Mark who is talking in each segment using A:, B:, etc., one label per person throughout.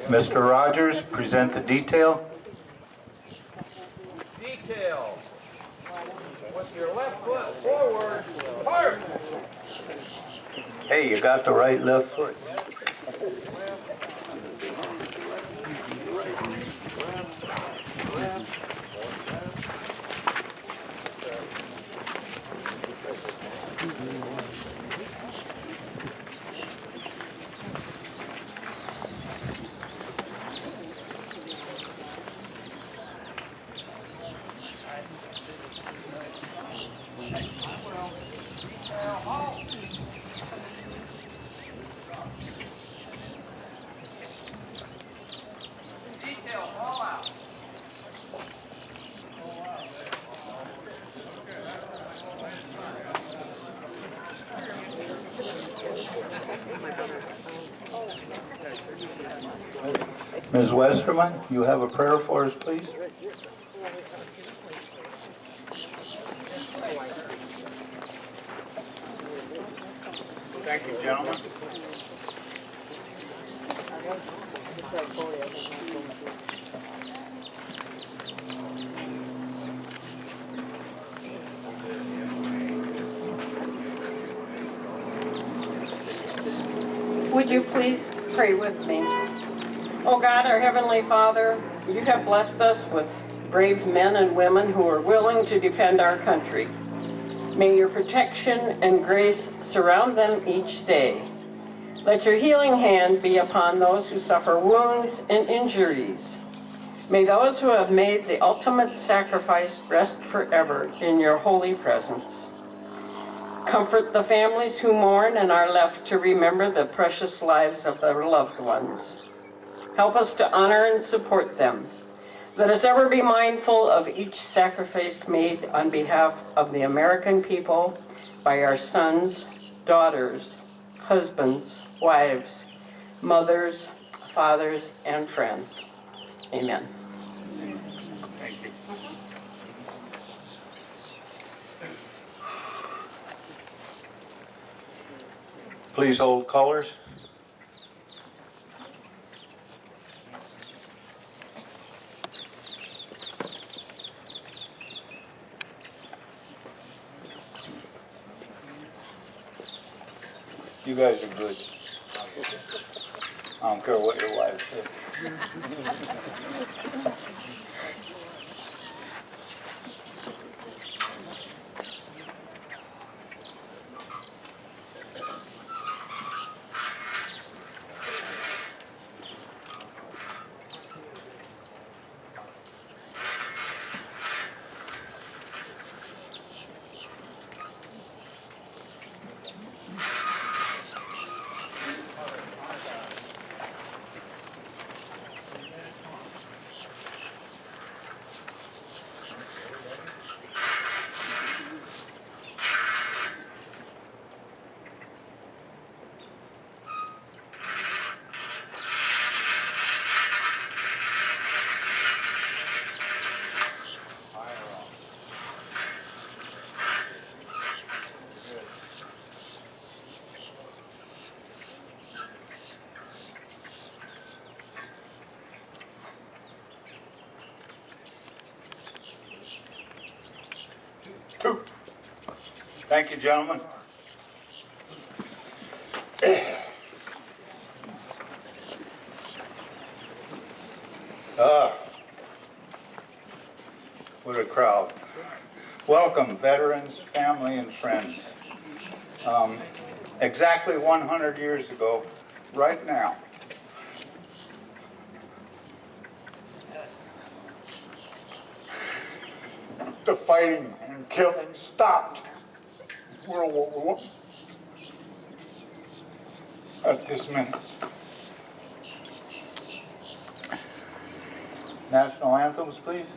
A: Mr. Rogers, present the detail.
B: Detail. With your left foot forward, park.
A: Hey, you got the right left foot.
B: Detail, fall out.
A: Ms. Westerman, you have a prayer for us, please? Thank you, gentlemen.
C: Would you please pray with me? Oh God, our Heavenly Father, you have blessed us with brave men and women who are willing to defend our country. May your protection and grace surround them each day. Let your healing hand be upon those who suffer wounds and injuries. May those who have made the ultimate sacrifice rest forever in your holy presence. Comfort the families who mourn and are left to remember the precious lives of their loved ones. Help us to honor and support them. Let us ever be mindful of each sacrifice made on behalf of the American people by our sons, daughters, husbands, wives, mothers, fathers, and friends. Amen.
A: Thank you. Please hold colors. You guys are good. I don't care what your wife says. Two. Thank you, gentlemen. What a crowd. Welcome, veterans, family, and friends. Exactly 100 years ago, right now, the fighting and killing stopped in World War I at this minute. National anthems, please.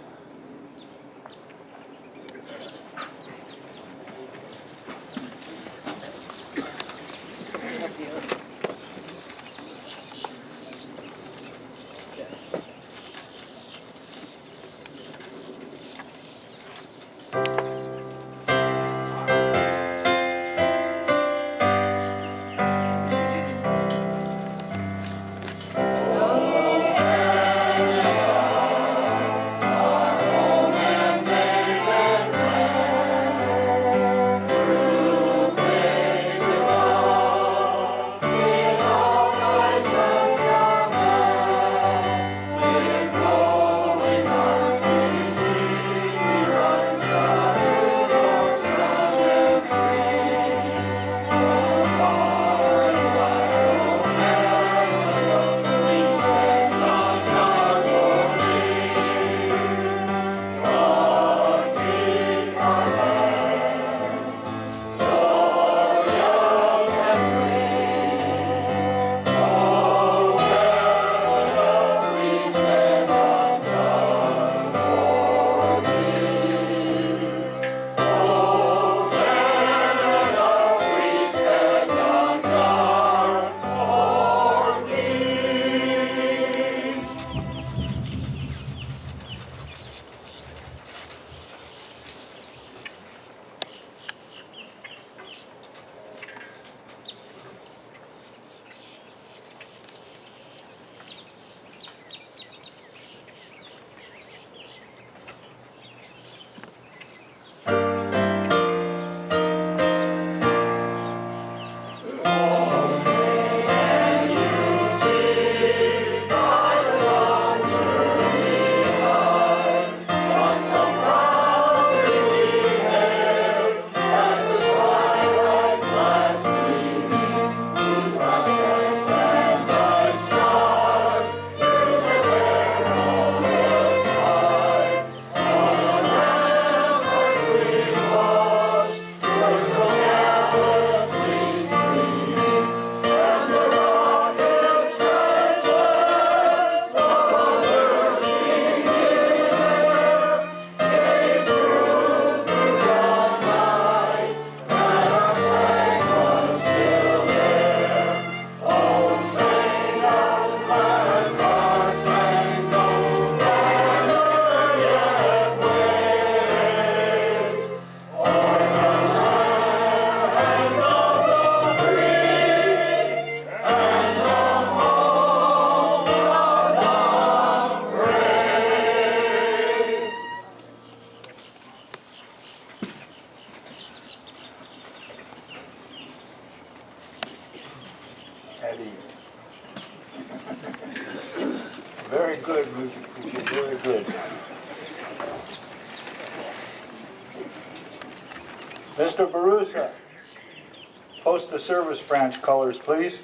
A: Very good, very good. Mr. Barusa, post the service branch colors, please.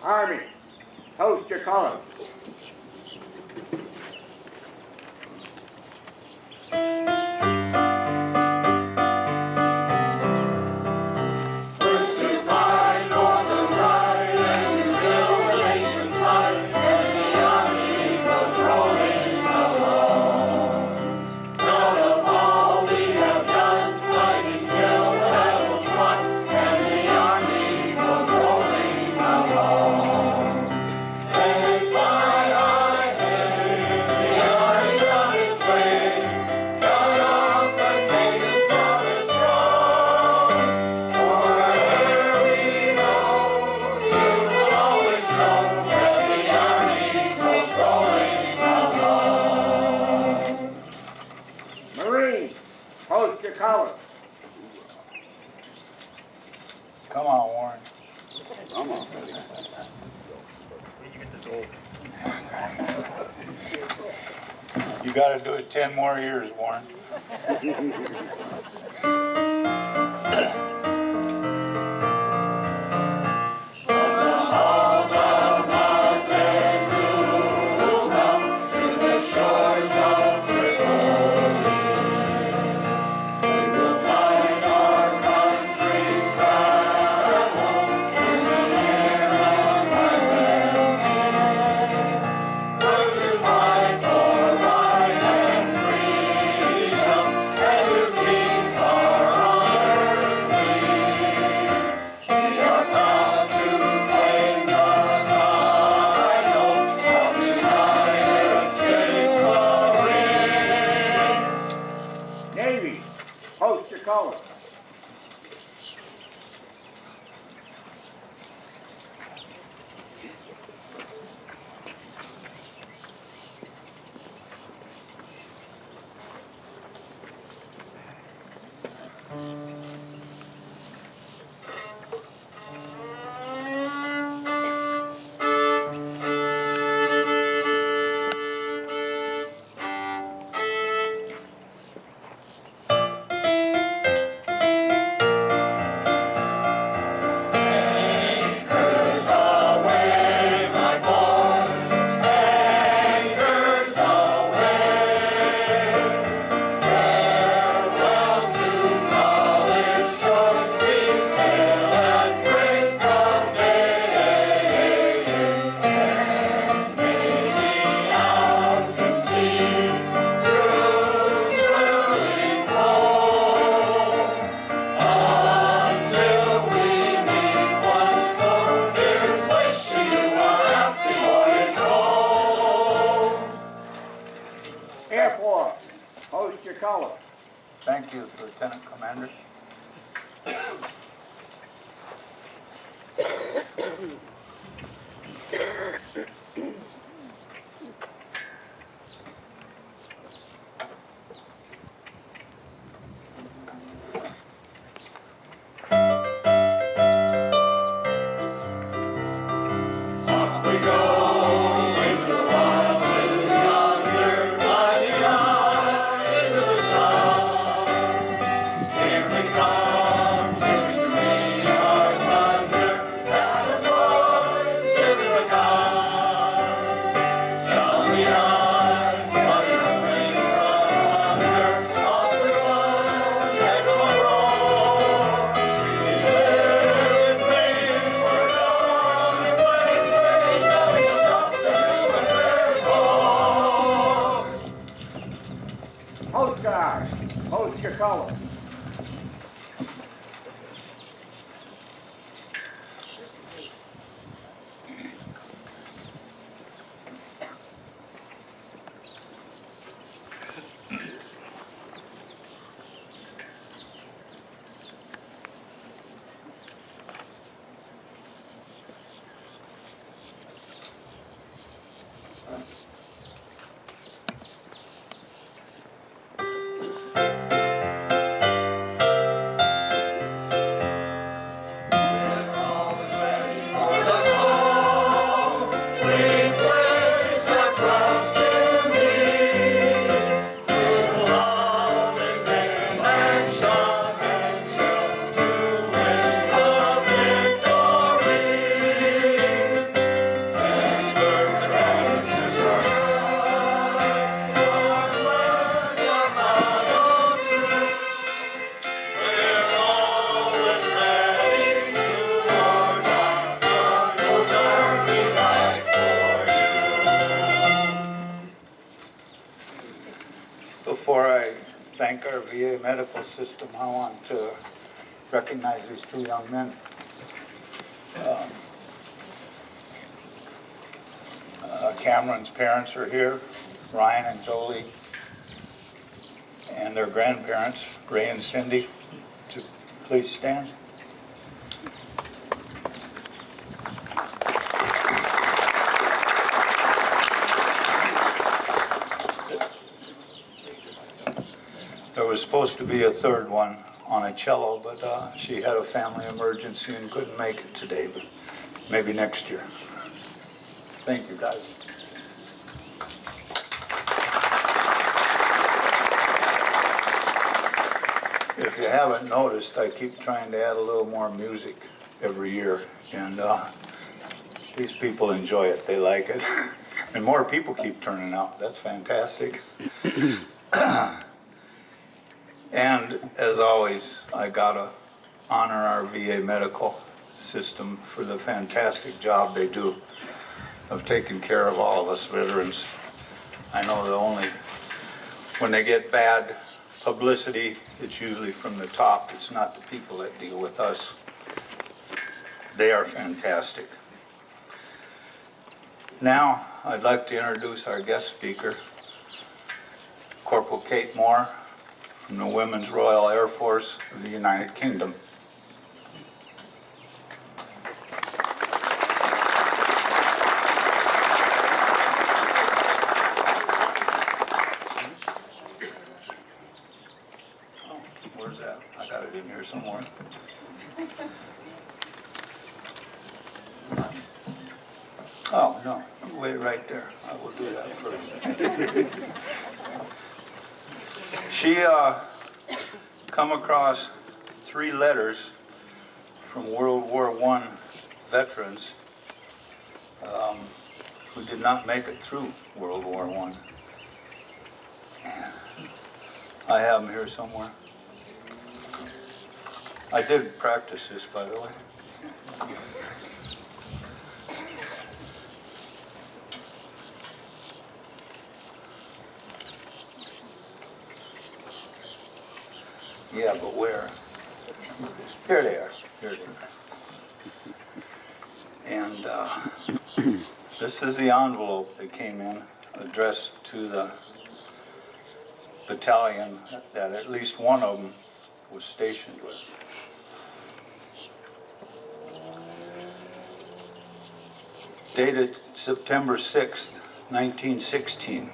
B: Army, post your column. Marine, post your column.
A: Come on, Warren.
B: Come on.
A: You got to do it 10 more years, Warren. thank our VA medical system, I want to recognize these two young men. Cameron's parents are here, Ryan and Jolie, and their grandparents, Ray and Cindy. To please stand. There was supposed to be a third one on a cello, but she had a family emergency and couldn't make it today, but maybe next year. Thank you, guys. If you haven't noticed, I keep trying to add a little more music every year, and these people enjoy it. They like it. And more people keep turning out. That's fantastic. And as always, I gotta honor our VA medical system for the fantastic job they do of taking care of all of us veterans. I know when they get bad publicity, it's usually from the top. It's not the people that deal with us. They are fantastic. Now, I'd like to introduce our guest speaker, Corporal Kate Moore, from the Women's Royal Air Force of the United Kingdom. Oh, where's that? I got it in here somewhere. Oh, no, wait right there. I will do that first. She come across 3 letters from World War I veterans who did not make it through World War I. I have them here somewhere. I did practice this, by the way. Yeah, but where? Here they are. Here they are. And this is the envelope that came in, addressed to the battalion that at least one of them was stationed with. Dated September 6th, 1916.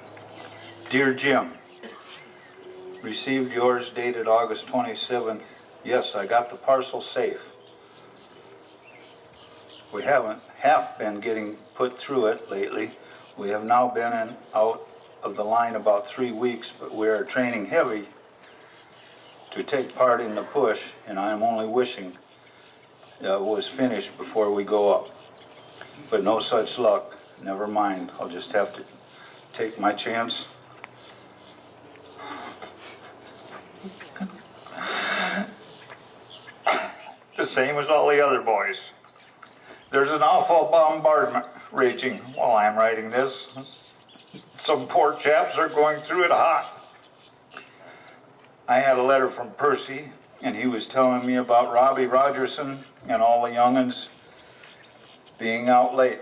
A: Dear Jim, received yours dated August 27th. Yes, I got the parcel safe. We haven't half been getting put through it lately. We have now been in out of the line about 3 weeks, but we are training heavy to take part in the push, and I am only wishing it was finished before we go up. But no such luck. Never mind. I'll just have to take my chance. The same as all the other boys. There's an awful bombardment raging while I'm writing this. Some poor chaps are going through it hot. I had a letter from Percy, and he was telling me about Robbie Rogerson and all the young'uns being out late.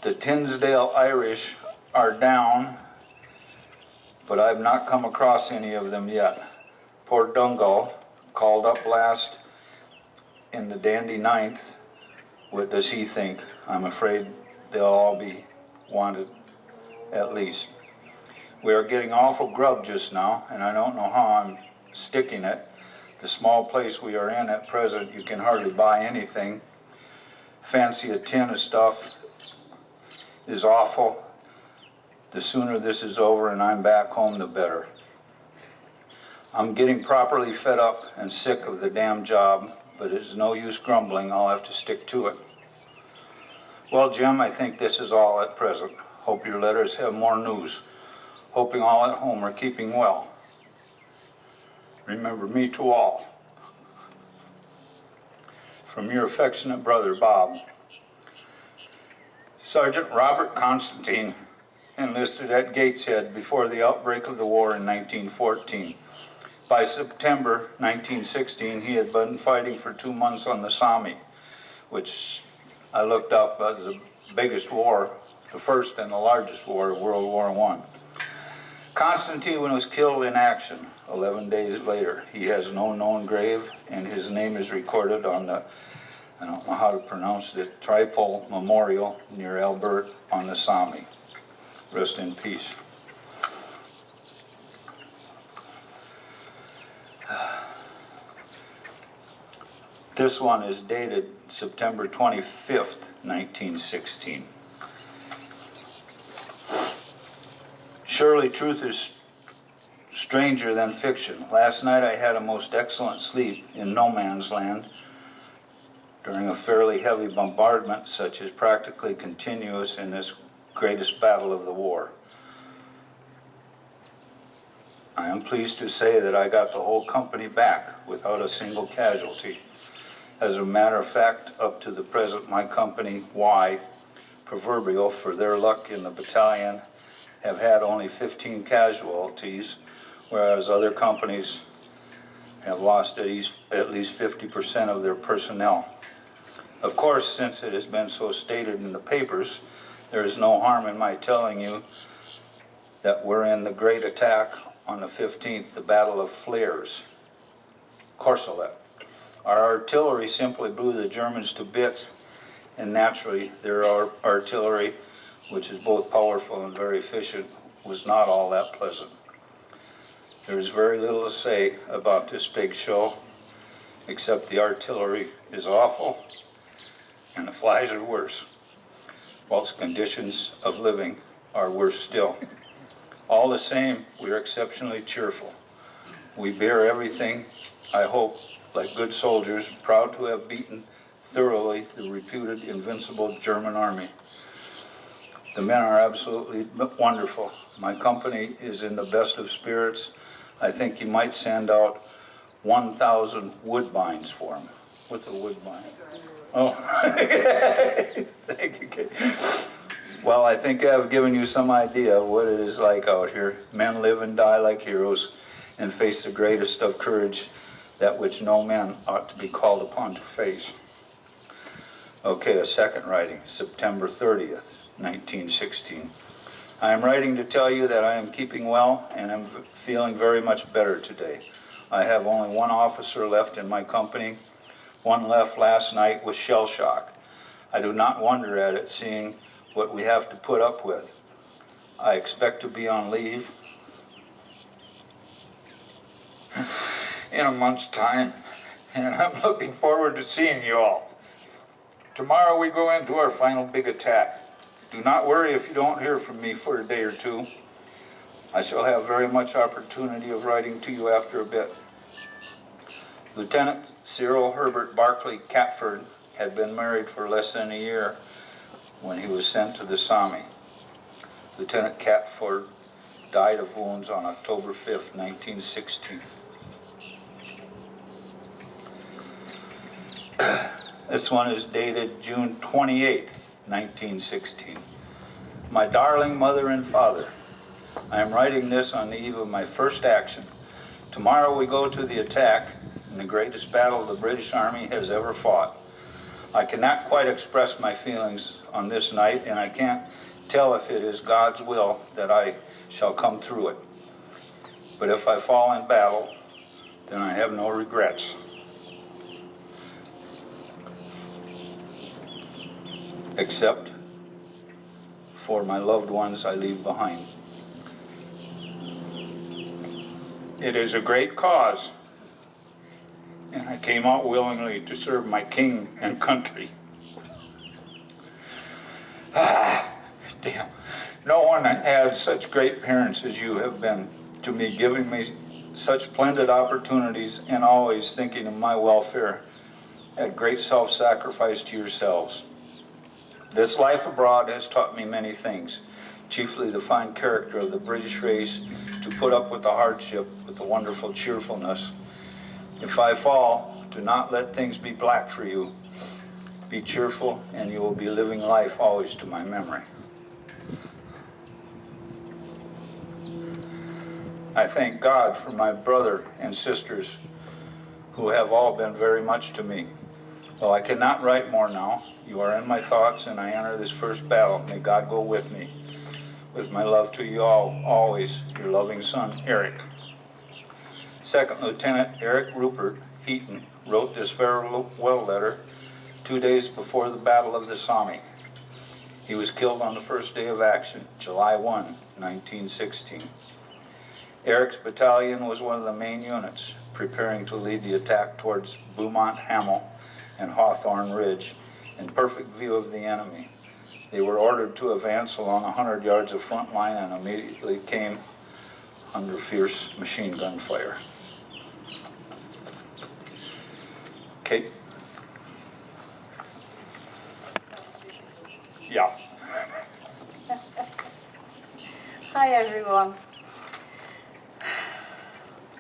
A: The Tinsdale Irish are down, but I've not come across any of them yet. Poor Dungal called up last in the Dandy Ninth. What does he think? I'm afraid they'll all be wanted, at least. We are getting awful grub just now, and I don't know how I'm sticking it. The small place we are in at present, you can hardly buy anything. Fancy a tin of stuff is awful. The sooner this is over and I'm back home, the better. I'm getting properly fed up and sick of the damn job, but it's no use grumbling. I'll have to stick to it. Well, Jim, I think this is all at present. Hope your letters have more news. Hoping all at home are keeping well. Remember me to all. From your affectionate brother, Bob. Sergeant Robert Constantine, enlisted at Gateshead before the outbreak of the war in 1914. By September 1916, he had been fighting for 2 months on the Somme, which I looked up as the biggest war, the first and the largest war of World War I. Constantine was killed in action 11 days later. He has no known grave, and his name is recorded on the, I don't know how to pronounce the Tripole Memorial near Albert on the Somme. Rest in peace. This one is dated September 25th, 1916. Surely truth is stranger than fiction. Last night I had a most excellent sleep in no man's land during a fairly heavy bombardment such as practically continuous in this greatest battle of the war. I am pleased to say that I got the whole company back without a single casualty. As a matter of fact, up to the present, my company, Y, proverbial for their luck in the battalion, have had only 15 casualties, whereas other companies have lost at least 50% of their personnel. Of course, since it has been so stated in the papers, there is no harm in my telling you that we're in the great attack on the 15th, the Battle of Flers, Courcelette. Our artillery simply blew the Germans to bits, and naturally their artillery, which is both powerful and very efficient, was not all that pleasant. There is very little to say about this big show, except the artillery is awful and the flies are worse, whilst conditions of living are worse still. All the same, we are exceptionally cheerful. We bear everything, I hope, like good soldiers, proud to have beaten thoroughly the reputed invincible German army. The men are absolutely wonderful. My company is in the best of spirits. I think you might send out 1,000 woodbines for them. What's a woodbine? Oh, thank you, Kate. Well, I think I've given you some idea of what it is like out here. Men live and die like heroes and face the greatest of courage, that which no man ought to be called upon to face. Okay, a second writing, September 30th, 1916. I am writing to tell you that I am keeping well and am feeling very much better today. I have only one officer left in my company. One left last night with shell shock. I do not wonder at it, seeing what we have to put up with. I expect to be on leave in a month's time, and I'm looking forward to seeing you all. Tomorrow we go into our final big attack. Do not worry if you don't hear from me for a day or two. I shall have very much opportunity of writing to you after a bit. Lieutenant Cyril Herbert Barclay Catford had been married for less than a year when he was sent to the Somme. Lieutenant Catford died of wounds on October 5th, 1916. This one is dated June 28th, 1916. My darling mother and father, I am writing this on the eve of my first action. Tomorrow we go to the attack in the greatest battle the British Army has ever fought. I cannot quite express my feelings on this night, and I can't tell if it is God's will that I shall come through it. But if I fall in battle, then I have no regrets. Except for my loved ones I leave behind. It is a great cause, and I came out willingly to serve my king and country. Damn. No one had such great parents as you have been to me, giving me such splendid opportunities and always thinking of my welfare at great self-sacrifice to yourselves. This life abroad has taught me many things, chiefly the fine character of the British race to put up with the hardship with the wonderful cheerfulness. If I fall, do not let things be black for you. Be cheerful, and you will be living life always to my memory. I thank God for my brother and sisters who have all been very much to me. Well, I cannot write more now. You are in my thoughts, and I enter this first battle. May God go with me. With my love to you all, always, your loving son, Eric. Second Lieutenant Eric Rupert Heaton wrote this farewell letter 2 days before the Battle of the Somme. He was killed on the first day of action, July 1, 1916. Eric's battalion was one of the main units preparing to lead the attack towards Beaumont Hamel and Hawthorne Ridge in perfect view of the enemy. They were ordered to advance along 100 yards of front line and immediately came under fierce machine gun fire. Kate? Yeah.
D: Hi everyone.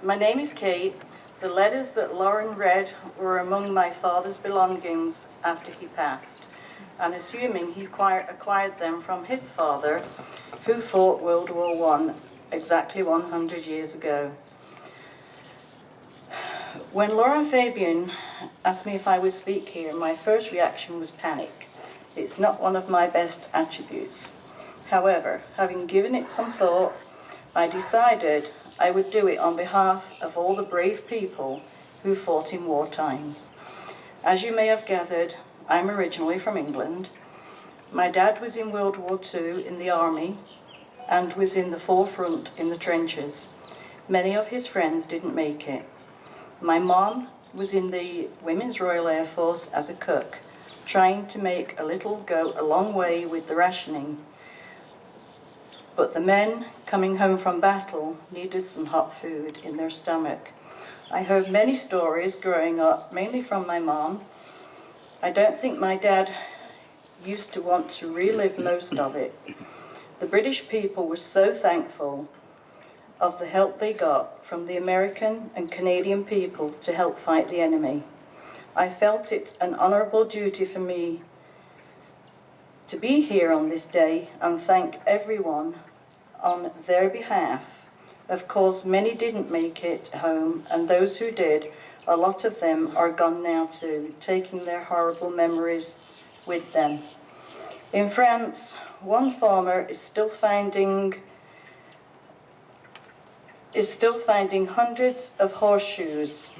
D: My name is Kate. The letters that Lauren read were among my father's belongings after he passed, and assuming he acquired them from his father, who fought World War I exactly 100 years ago. When Laura Fabian asked me if I would speak here, my first reaction was panic. It's not one of my best attributes. However, having given it some thought, I decided I would do it on behalf of all the brave people who fought in war times. As you may have gathered, I'm originally from England. My dad was in World War II in the army and was in the forefront in the trenches. Many of his friends didn't make it. My mom was in the Women's Royal Air Force as a cook, trying to make a little go a long way with the rationing. But the men coming home from battle needed some hot food in their stomach. I heard many stories growing up, mainly from my mom. I don't think my dad used to want to relive most of it. The British people were so thankful of the help they got from the American and Canadian people to help fight the enemy. I felt it an honourable duty for me to be here on this day and thank everyone on their behalf. Of course, many didn't make it home, and those who did, a lot of them are gone now too, taking their horrible memories with them. In France, one farmer is still finding hundreds of horseshoes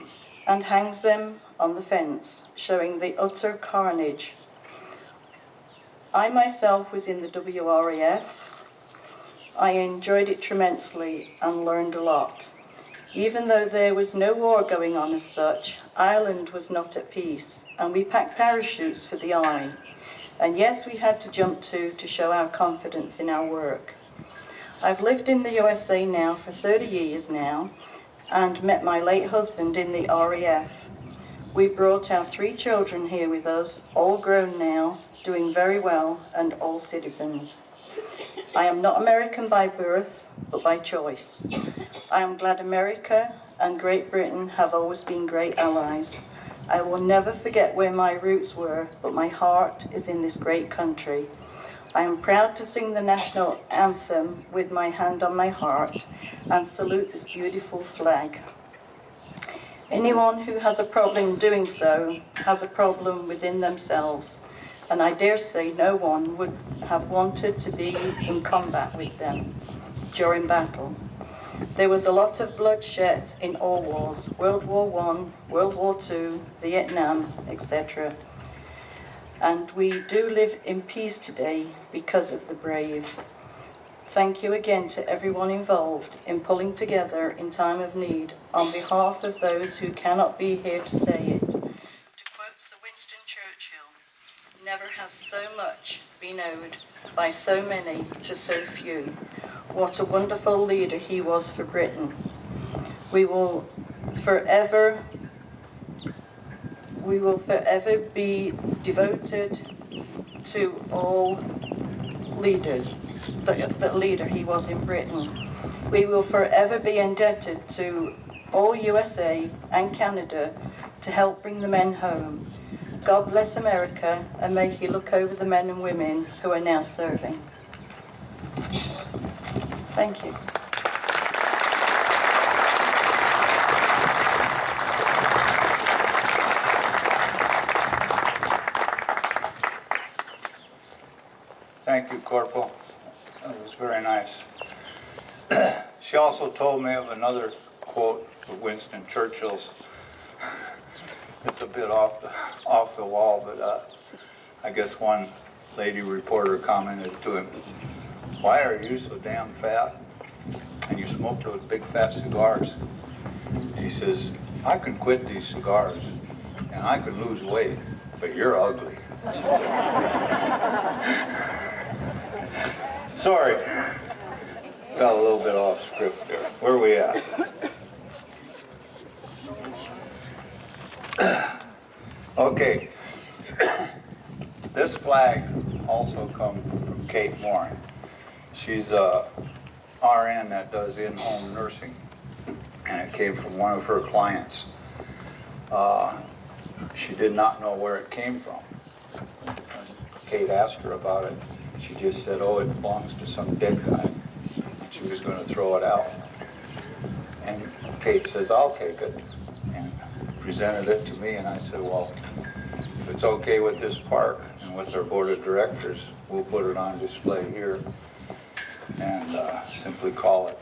D: and hangs them on the fence, showing the utter carnage. I myself was in the WRAF. I enjoyed it tremendously and learned a lot. Even though there was no war going on as such, Ireland was not at peace, and we packed parachutes for the army. And yes, we had to jump to show our confidence in our work. I've lived in the USA now for 30 years now, and met my late husband in the RAF. We brought our 3 children here with us, all grown now, doing very well, and all citizens. I am not American by birth, but by choice. I am glad America and Great Britain have always been great allies. I will never forget where my roots were, but my heart is in this great country. I am proud to sing the national anthem with my hand on my heart and salute this beautiful flag. Anyone who has a problem doing so has a problem within themselves, and I dare say no one would have wanted to be in combat with them during battle. There was a lot of bloodshed in all wars, World War I, World War II, Vietnam, etc. And we do live in peace today because of the brave. Thank you again to everyone involved in pulling together in time of need on behalf of those who cannot be here to say it. To quote Sir Winston Churchill, never has so much been owed by so many to so few. What a wonderful leader he was for Britain. We will forever be devoted to all leaders, the leader he was in Britain. We will forever be indebted to all USA and Canada to help bring the men home. God bless America, and may he look over the men and women who are now serving. Thank you.
A: Corporal. That was very nice. She also told me of another quote of Winston Churchill's. It's a bit off the wall, but I guess one lady reporter commented to him, "Why are you so damn fat? And you smoke those big fat cigars." And he says, "I can quit these cigars and I can lose weight, but you're ugly." Sorry, fell a little bit off script there. Where are we at? Okay, this flag also comes from Kate Moore. She's a RN that does in-home nursing, and it came from one of her clients. She did not know where it came from. When Kate asked her about it, she just said, "Oh, it belongs to some dead guy." And she was going to throw it out. And Kate says, "I'll take it," and presented it to me, and I said, "Well, if it's okay with this park and with our board of directors, we'll put it on display here and simply call it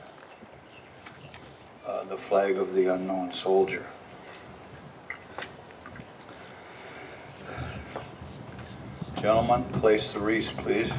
A: the flag of the unknown soldier." Gentlemen, place the wreaths, please.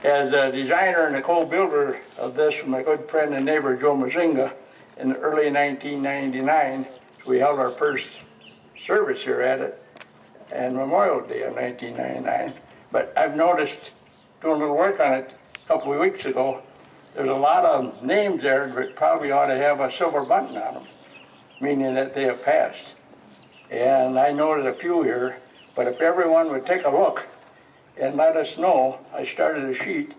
E: As a designer and a co-builder of this with my good friend and neighbor Joe Mazinga in early 1999, we held our first service here at it and Memorial Day of 1999. But I've noticed, doing a little work on it a couple of weeks ago, there's a lot of names there that probably ought to have a silver button on them, meaning that they have passed. And I noted a few here, but if everyone would take a look and let us know. I started a sheet.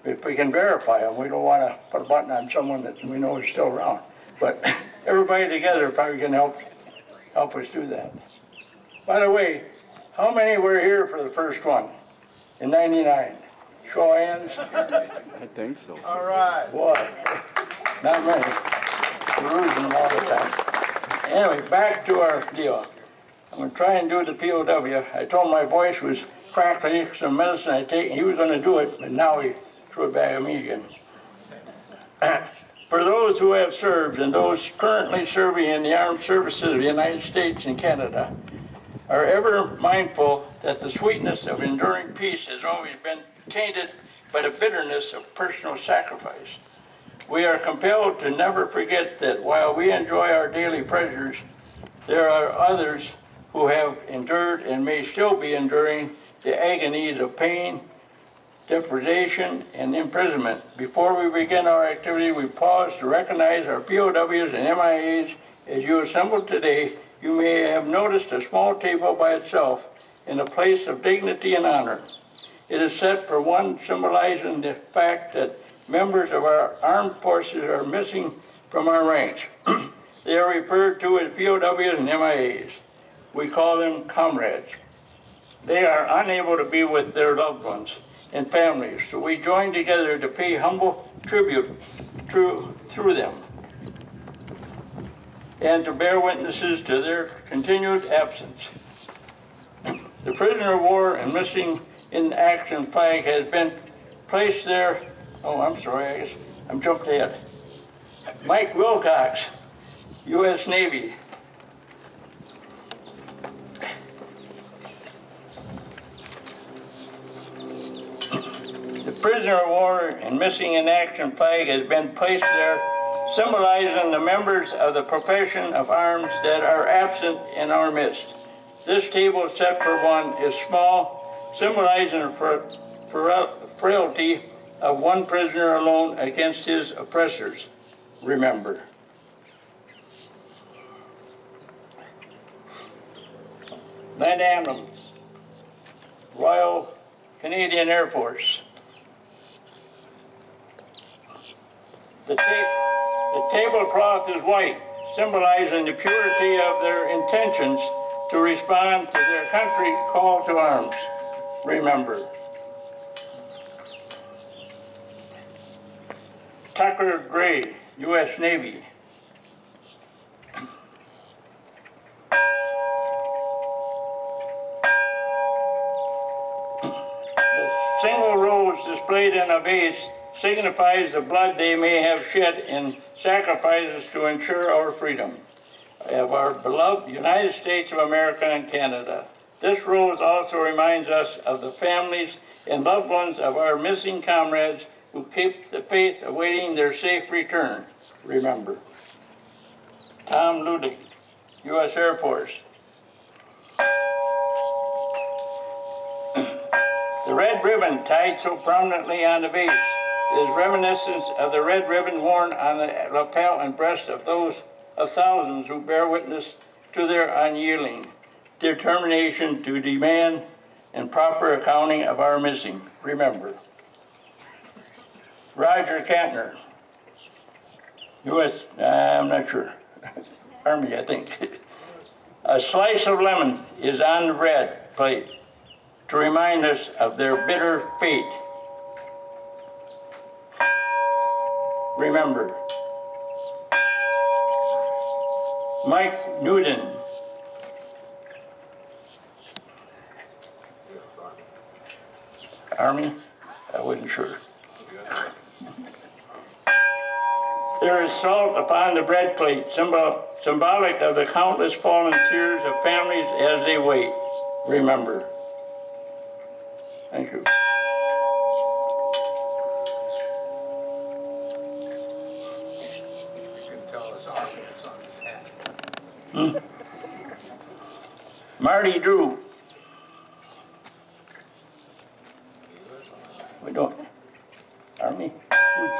E: If we can verify them, we don't want to put a button on someone that we know is still around. But everybody together probably can help us do that. By the way, how many were here for the first one in '99? Show of hands.
B: I think so.
A: All right.
E: Boy, not many. We're losing them all the time. Anyway, back to our deal. I'm going to try and do the POW. I told my voice was crackly, some medicine I take, and he was going to do it, but now he threw it back at me again. For those who have served and those currently serving in the armed services of the United States and Canada are ever mindful that the sweetness of enduring peace has always been tainted by the bitterness of personal sacrifice. We are compelled to never forget that while we enjoy our daily pleasures, there are others who have endured and may still be enduring the agonies of pain, deprivation, and imprisonment. Before we begin our activity, we pause to recognize our POWs and MIAs. As you assembled today, you may have noticed a small table by itself in a place of dignity and honor. It is set for one, symbolizing the fact that members of our armed forces are missing from our ranks. They are referred to as POWs and MIAs. We call them comrades. They are unable to be with their loved ones and families, so we join together to pay humble tribute through them and to bear witnesses to their continued absence. The prisoner of war and missing in action flag has been placed there. Oh, I'm sorry, I guess I'm jumped ahead. Mike Wilcox, U.S. Navy. The prisoner of war and missing in action flag has been placed there, symbolizing the members of the profession of arms that are absent in our midst. This table set for one is small, symbolizing the frailty of one prisoner alone against his oppressors. Remember. Land Ambulance, Royal Canadian Air Force. The tablecloth is white, symbolizing the purity of their intentions to respond to their country call to arms. Remember. Tucker Gray, U.S. Navy. The single rose displayed in a vase signifies the blood they may have shed in sacrifices to ensure our freedom of our beloved United States of America and Canada. This rose also reminds us of the families and loved ones of our missing comrades who keep the faith awaiting their safe return. Remember. Tom Ludig, U.S. Air Force. The red ribbon tied so prominently on the base is reminiscent of the red ribbon worn on the lapel and breast of thousands who bear witness to their unyielding determination to demand and proper accounting of our missing. Remember. Roger Kantner, U.S., I'm not sure, Army, I think. A slice of lemon is on the bread plate to remind us of their bitter fate. Remember. Mike Newton. Army? I wasn't sure. There is salt upon the bread plate, symbolic of the countless fallen tears of families as they wait. Remember. Thank you.
A: You can tell us Army, it's on his hat.
E: Marty Drew. We don't. Army? Who's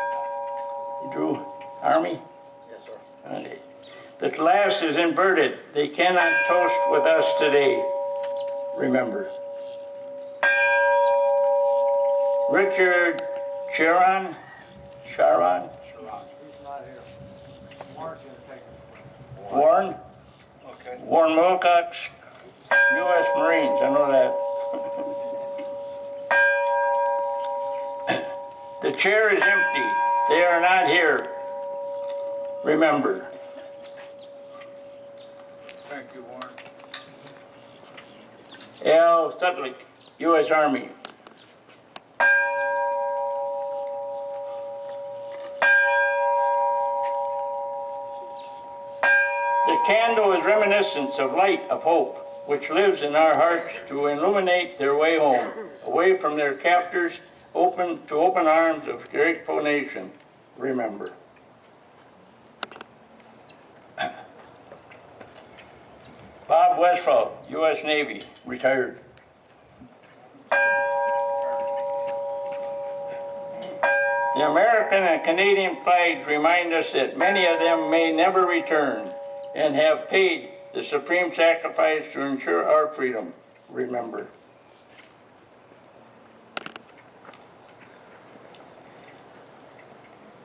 E: Drew? Army?
A: Yes, sir.
E: Okay. The glass is inverted. They cannot toast with us today. Remember. Richard Sharon?
A: He's not here. Warren's gonna take it.
E: Warren?
A: Okay.
E: Warren Wilcox, U.S. Marines, I know that. The chair is empty. They are not here. Remember.
A: Thank you, Warren.
E: Al Sutlick, U.S. Army. The candle is reminiscence of light of hope, which lives in our hearts to illuminate their way home, away from their captors, open arms of grateful nation. Remember. Bob Westphal, U.S. Navy, retired. The American and Canadian flags remind us that many of them may never return and have paid the supreme sacrifice to ensure our freedom. Remember.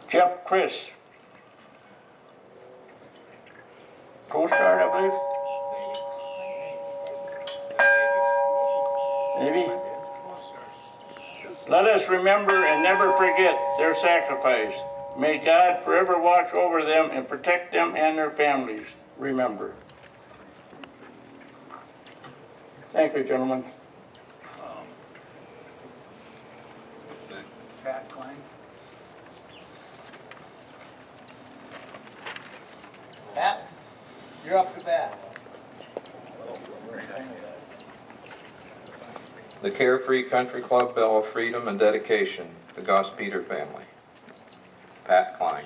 E: Jeff Chris, Coast Guard, I believe. Maybe. Let us remember and never forget their sacrifice. May God forever watch over them and protect them and their families. Remember. Thank you, gentlemen.
A: Pat Klein. Pat, you're up to bat.
F: The Carefree Country Club Bell of Freedom and Dedication, the Goss Peter family. Pat Klein.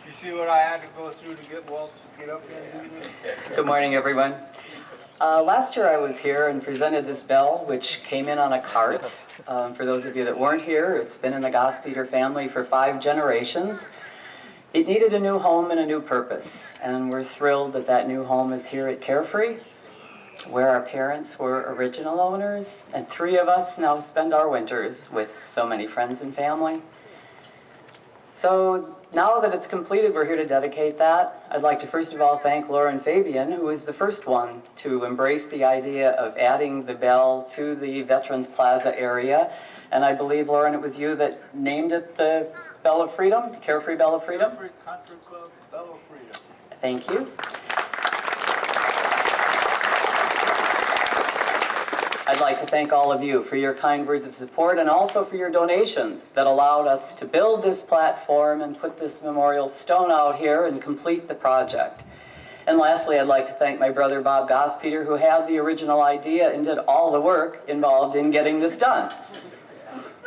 A: You
G: see what I had to go through to get Walt to get up here and do this?
H: Good morning, everyone. Last year I was here and presented this bell, which came in on a cart. For those of you that weren't here, it's been in the Gospeder family for 5 generations. It needed a new home and a new purpose, and we're thrilled that that new home is here at Carefree, where our parents were original owners, and 3 of us now spend our winters with so many friends and family. So now that it's completed, we're here to dedicate that. I'd like to first of all thank Laura and Fabian, who was the first one to embrace the idea of adding the bell to the Veterans Plaza area. And I believe, Lauren, it was you that named it the Bell of Freedom, the Carefree Bell of Freedom?
G: Carefree Country Club Bell of Freedom.
H: Thank you. I'd like to thank all of you for your kind words of support and also for your donations that allowed us to build this platform and put this memorial stone out here and complete the project. And lastly, I'd like to thank my brother Bob Gospeder, who had the original idea and did all the work involved in getting this done.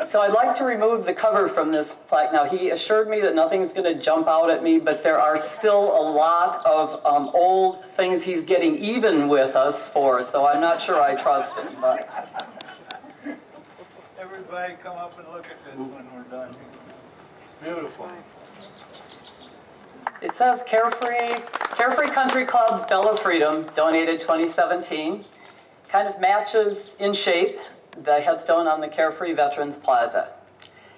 H: So I'd like to remove the cover from this plaque. Now, he assured me that nothing's going to jump out at me, but there are still a lot of old things he's getting even with us for, so I'm not sure I trust him. But
G: Everybody come up and look at this when we're done. It's beautiful.
H: it says Carefree Country Club Bell of Freedom, donated 2017. Kind of matches in shape the headstone on the Carefree Veterans Plaza.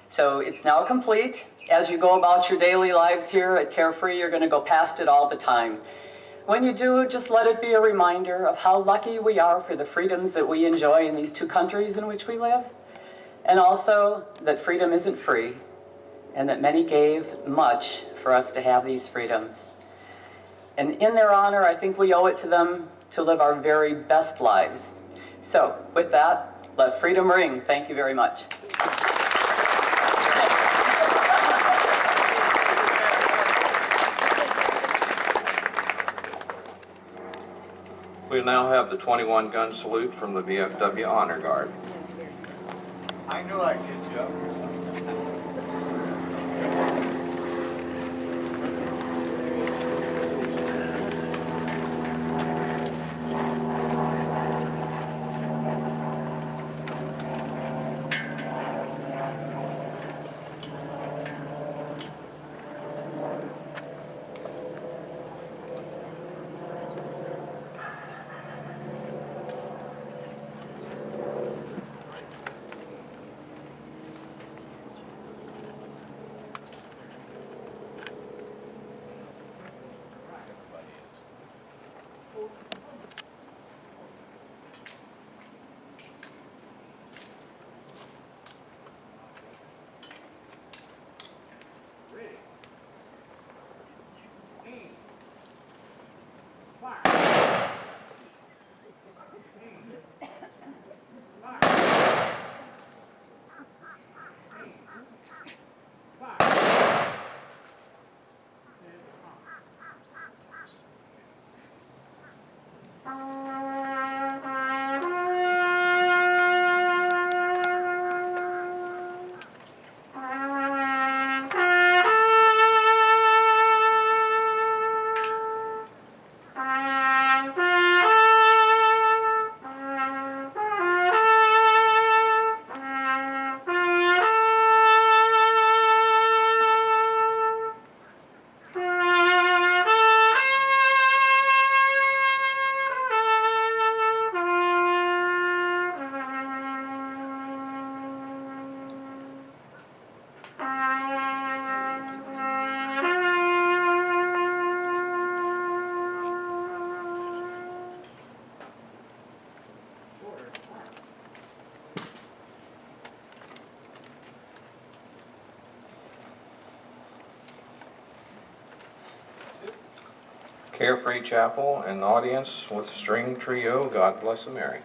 H: So it's now complete. As you go about your daily lives here at Carefree, you're going to go past it all the time. When you do, just let it be a reminder of how lucky we are for the freedoms that we enjoy in these 2 countries in which we live, and also that freedom isn't free, and that many gave much for us to have these freedoms. And in their honor, I think we owe it to them to live our very best lives. So with that, let freedom ring. Thank you very much.
F: We now have the 21 gun salute from the VFW Honor Guard.
G: I knew I'd get you up here sometime.
F: Carefree Chapel and audience with string trio, God Bless America.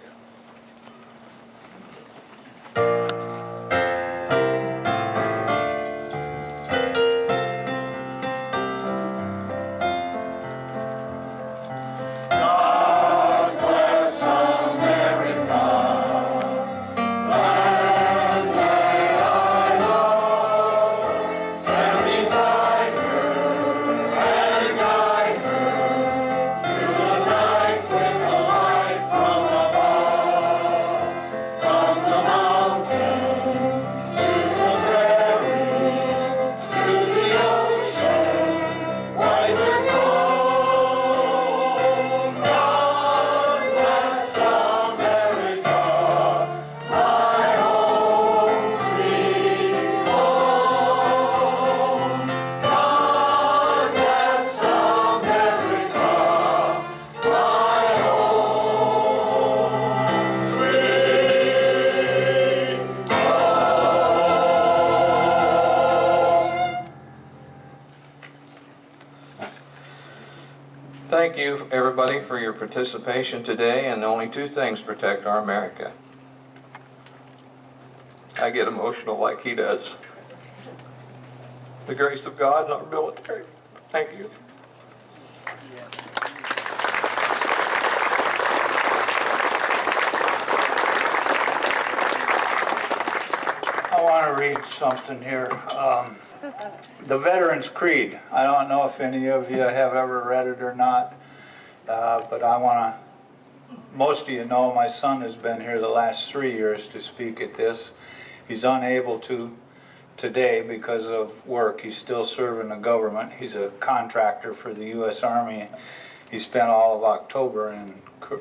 E: Stand beside her.
F: Thank you, everybody, for your participation today, and only two things protect our America. I get emotional like he does. The grace of God and our military. Thank you.
A: I want to read something here. The Veterans Creed. I don't know if any of you have ever read it or not, but I want to, most of you know my son has been here the last 3 years to speak at this. He's unable to today because of work. He's still serving the government. He's a contractor for the U.S. Army. He spent all of October in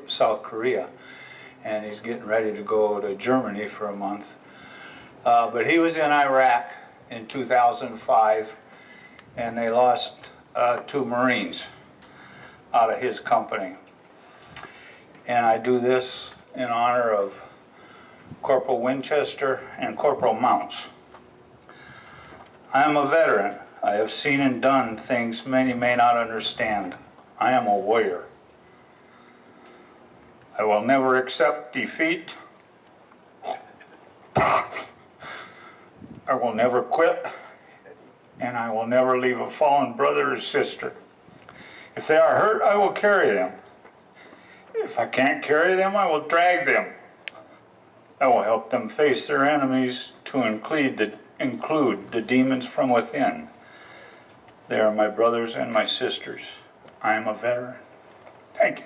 A: South Korea, and he's getting ready to go to Germany for a month. But he was in Iraq in 2005, and they lost 2 Marines out of his company. And I do this in honor of Corporal Winchester and Corporal Mounts. I am a veteran. I have seen and done things many may not understand. I am a warrior. I will never accept defeat. I will never quit, and I will never leave a fallen brother or sister. If they are hurt, I will carry them. If I can't carry them, I will drag them. I will help them face their enemies to include the demons from within. They are my brothers and my sisters. I am a veteran. Thank you.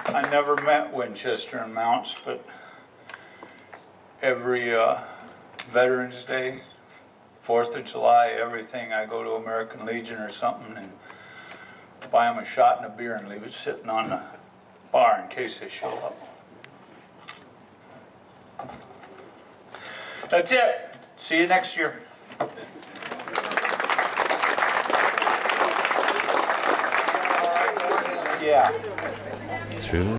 A: I never met Winchester and Mounts, but every Veterans Day, 4th of July, everything, I go to American Legion or something and buy them a shot and a beer and leave it sitting on the bar in case they show up. That's it. See you next year. Yeah.
I: Through